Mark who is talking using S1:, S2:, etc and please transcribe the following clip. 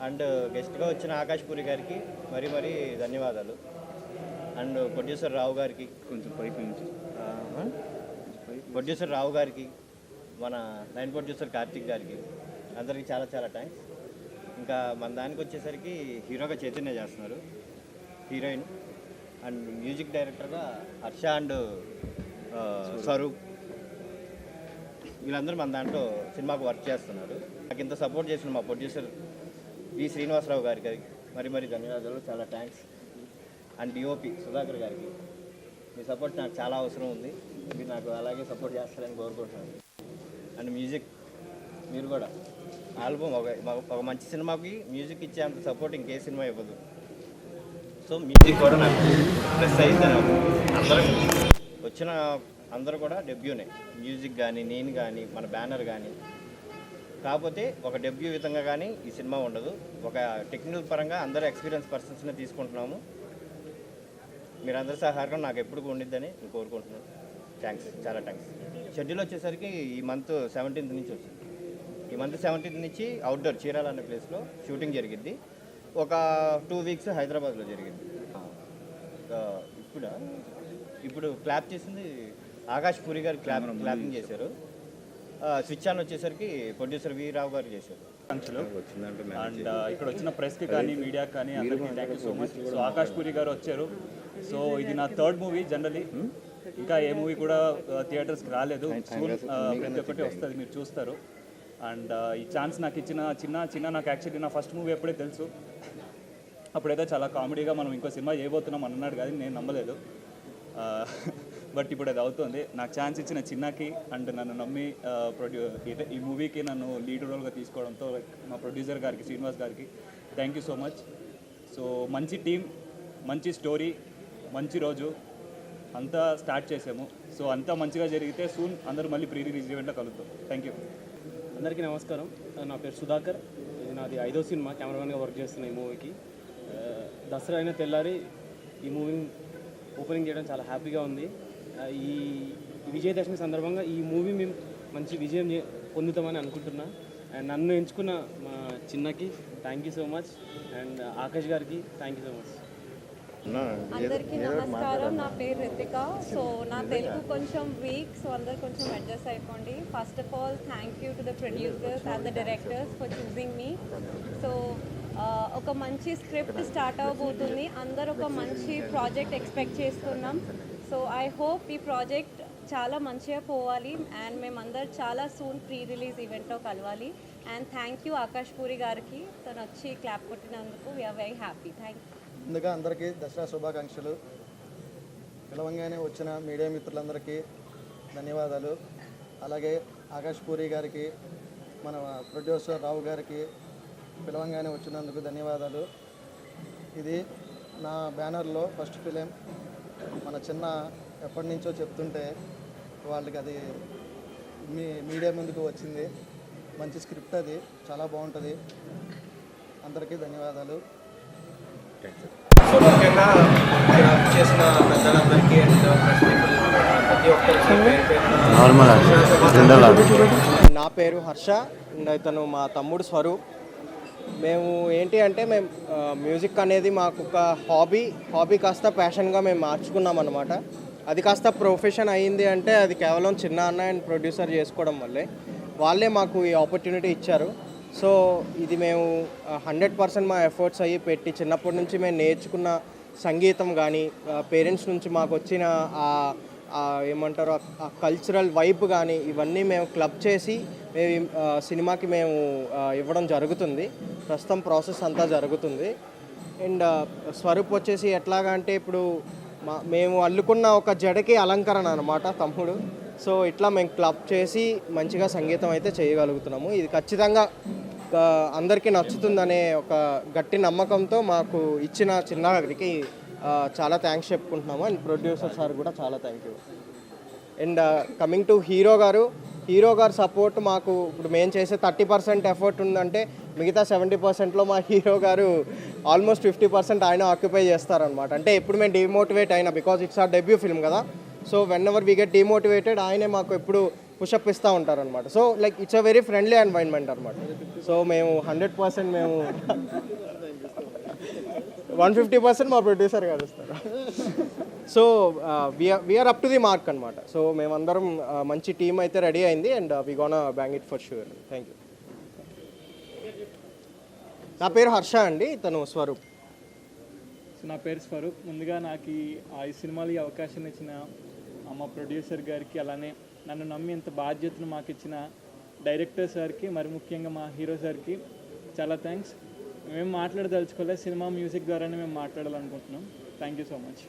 S1: And గెస్ట్గా వచ్చిన ఆకాష్ పూరి గారికి మరీ ధన్యవాదాలు. అండ్ ప్రొడ్యూసర్ రావు గారికి,
S2: కొంచెం పైకి నుంచి
S1: ప్రొడ్యూసర్ రావు గారికి, మన లైన్ ప్రొడ్యూసర్ కార్తిక్ గారికి అందరికీ చాలా థ్యాంక్స్. ఇంకా మన దానికి వచ్చేసరికి హీరోగా చైతన్య చేస్తున్నారు, హీరోయిన్ అండ్ మ్యూజిక్ డైరెక్టర్గా హర్ష అండ్ స్వరూప్, వీళ్ళందరూ మన దాంట్లో సినిమాకు వర్క్ చేస్తున్నారు. నాకు ఇంత సపోర్ట్ చేసిన మా ప్రొడ్యూసర్ వి శ్రీనివాసరావు గారికి మరీ ధన్యవాదాలు, చాలా థ్యాంక్స్. అండ్ డిఓపి సుధాకర్ గారికి మీ సపోర్ట్ నాకు చాలా అవసరం ఉంది, మీరు నాకు అలాగే సపోర్ట్ చేస్తారని కోరుకుంటున్నాను. అండ్ మ్యూజిక్ మీరు కూడా ఆల్బమ్ ఒక మంచి సినిమాకి మ్యూజిక్ ఇచ్చే అంత సపోర్ట్ ఇంకే సినిమా ఇవ్వదు. సో మ్యూజిక్ కూడా నాకు ప్లస్ అయితే వచ్చిన అందరూ కూడా డెబ్యూనే, మ్యూజిక్ కానీ నేను కానీ మన బ్యానర్ కానీ. కాకపోతే ఒక డెబ్యూ విధంగా కానీ ఈ సినిమా ఉండదు, ఒక టెక్నికల్ పరంగా అందరూ ఎక్స్పీరియన్స్ పర్సన్స్ని తీసుకుంటున్నాము. మీరందరి సహకారం నాకు ఎప్పుడు ఉండిద్దని నేను కోరుకుంటున్నాను. థ్యాంక్స్, చాలా థ్యాంక్స్. షెడ్యూల్ వచ్చేసరికి ఈ మంత్ 17th నుంచి వచ్చింది. ఈ మంత్ 17th నుంచి అవుట్డోర్ చీరాల అనే ప్లేస్లో షూటింగ్ జరిగింది. ఒక 2 weeks హైదరాబాద్లో జరిగింది. ఇప్పుడు క్లాప్ చేసింది ఆకాష్ పూరి గారు క్లాపింగ్ చేశారు. స్విచ్ ఆన్ వచ్చేసరికి ప్రొడ్యూసర్ వి రావు గారు చేశారు.
S3: అండ్ ఇక్కడ వచ్చిన ప్రెస్కి కానీ మీడియాకి కానీ అందరికీ thank you so much. So Akash puri గారు వచ్చారు. సో ఇది నా 3rd మూవీ. జనరలీ ఇంకా ఏ మూవీ కూడా థియేటర్స్కి రాలేదు. ప్రతి ఒక్కటి వస్తుంది, మీరు చూస్తారు. అండ్ ఈ ఛాన్స్ నాకు ఇచ్చిన చిన్న నాకు యాక్చువల్లీ నా ఫస్ట్ మూవీ ఎప్పుడే తెలుసు. అప్పుడైతే చాలా కామెడీగా మనం ఇంకో సినిమా చేయబోతున్నాం అన్నాడు, కానీ నేను నమ్మలేదు. బట్ ఇప్పుడు అది అవుతుంది. నాకు ఛాన్స్ ఇచ్చిన చిన్నకి అండ్ నన్ను నమ్మి ఈ మూవీకి నన్ను లీడ్ రోల్గా తీసుకోవడంతో మా ప్రొడ్యూసర్ గారికి శ్రీనివాస్ గారికి thank you so much. So మంచి టీం, మంచి స్టోరీ, మంచి రోజు అంతా స్టార్ట్ చేసాము. సో అంతా మంచిగా జరిగితే సూన్ అందరూ మళ్ళీ ప్రీ రిలీజ్ ఈవెంట్లో కలుద్దాం. Thank you.
S4: అందరికీ నమస్కారం. నా పేరు సుధాకర్. ఇది నాది 5వ సినిమా, కెమెరామెన్గా వర్క్ చేస్తున్న ఈ మూవీకి. దసరా అయిన తెల్లారి ఈ మూవీని ఓపెనింగ్ చేయడం చాలా హ్యాపీగా ఉంది. ఈ విజయదశమి సందర్భంగా ఈ మూవీ మేము మంచి విజయం పొందుతామని అనుకుంటున్నా. అండ్ నన్ను ఎంచుకున్న మా చిన్నకి thank you so much. And Akash గారికి థ్యాంక్ యూ సో మచ్.
S5: అందరికీ నమస్కారం. నా పేరు రితిక. సో నా తెలుగు కొంచెం వీక్, సో అందరు కొంచెం అడ్జస్ట్ అయిపోండి. First of all thank you to the producers and the directors for choosing me. So ఒక మంచి స్క్రిప్ట్ స్టార్ట్ అవబోతుంది, అందరు ఒక మంచి ప్రాజెక్ట్ ఎక్స్పెక్ట్ చేస్తున్నాం. సో ఐ హోప్ ఈ ప్రాజెక్ట్ చాలా మంచిగా పోవాలి అండ్ మేమందరు చాలా సూన్ ప్రీ రిలీజ్ ఈవెంట్లో కలవాలి. And thank you Akash Puri గారికి, తను వచ్చి క్లాప్ కొట్టినందుకు we're very happy. Thank you.
S6: ముందుగా అందరికీ దసరా శుభాకాంక్షలు. పిలవంగానే వచ్చిన మీడియా మిత్రులందరికీ ధన్యవాదాలు. అలాగే ఆకాష్ పూరి గారికి, మన ప్రొడ్యూసర్ రావు గారికి పిలవంగానే వచ్చినందుకు ధన్యవాదాలు. ఇది నా బ్యానర్లో ఫస్ట్ ఫిలిం. మన చిన్న ఎప్పటి నుంచో చెప్తుంటే వాళ్ళకి అది మీడియా ముందుకు వచ్చింది. మంచి స్క్రిప్ట్, అది చాలా బాగుంటుంది. అందరికీ ధన్యవాదాలు.
S7: సో ముఖ్యంగా చేసిన పెద్దలందరికీ అండ్ ప్రతి ఒక్కరికి
S8: నా పేరు హర్ష అండ్ ఇతను మా తమ్ముడు స్వరూప్. మేము ఏంటి అంటే మేము మ్యూజిక్ అనేది మాకు ఒక హాబీ కాస్త ప్యాషన్గా మేము మార్చుకున్నాం అనమాట. అది కాస్త ప్రొఫెషన్ అయ్యింది అంటే అది కేవలం చిన్న అన్న అండ్ ప్రొడ్యూసర్ చేసుకోవడం వల్లే. వాళ్ళే మాకు ఈ ఆపర్చునిటీ ఇచ్చారు. సో ఇది మేము 100% మా ఎఫర్ట్స్ అయ్యి పెట్టి చిన్నప్పటి నుంచి మేము నేర్చుకున్న సంగీతం కానీ, పేరెంట్స్ నుంచి మాకు వచ్చిన ఏమంటారు ఆ కల్చరల్ వైబ్ కానీ, ఇవన్నీ మేము క్లబ్ చేసి మేము సినిమాకి మేము ఇవ్వడం జరుగుతుంది. ప్రస్తుతం ప్రాసెస్ అంతా జరుగుతుంది. అండ్ స్వరూప్ వచ్చేసి ఎట్లాగా అంటే ఇప్పుడు మేము అల్లుకున్న ఒక జడకి అలంకరణ అనమాట తమ్ముడు. సో ఇట్లా మేము క్లబ్ చేసి మంచిగా సంగీతం అయితే చేయగలుగుతున్నాము. ఇది ఖచ్చితంగా అందరికీ నచ్చుతుందనే ఒక గట్టి నమ్మకంతో మాకు ఇచ్చిన చిన్నకి చాలా థ్యాంక్స్ చెప్పుకుంటున్నాము. అండ్ ప్రొడ్యూసర్ సార్ కూడా చాలా thank you. And coming to hero గారు సపోర్ట్ మాకు ఇప్పుడు మేము చేసే 30% ఎఫర్ట్ ఉందంటే మిగతా 70%లో మా హీరో గారు ఆల్మోస్ట్ 50% ఆయన ఆక్యుపై చేస్తారనమాట. అంటే ఎప్పుడు మేము డిమోటివేట్ అయినా, because it's a debut film కదా. So whenever we get demotivated ఆయనే మాకు ఎప్పుడు పుషప్ ఇస్తూ ఉంటారనమాట. So like it's a very friendly environment అనమాట. సో మేము 100% మేము 150% మా ప్రొడ్యూసర్ గారు ఇస్తారు. So we're up to the mark అనమాట. సో మేమందరం మంచి టీం అయితే రెడీ అయింది and we gonna bang it for sure. Thank you. నా పేరు హర్ష అండి, తను స్వరూప్.
S2: సో నా పేరు స్వరూప్. ముందుగా నాకు ఈ సినిమాలు ఈ అవకాశం ఇచ్చిన మా ప్రొడ్యూసర్ గారికి, అలానే నన్ను నమ్మి ఇంత బాధ్యతను మాకు ఇచ్చిన డైరెక్టర్ సార్కి, మరి ముఖ్యంగా మా హీరో సార్కి చాలా థ్యాంక్స్. మేము మాట్లాడదలుచుకోలేదు, సినిమా మ్యూజిక్ ద్వారానే మేము మాట్లాడాలనుకుంటున్నాం. Thank you so much.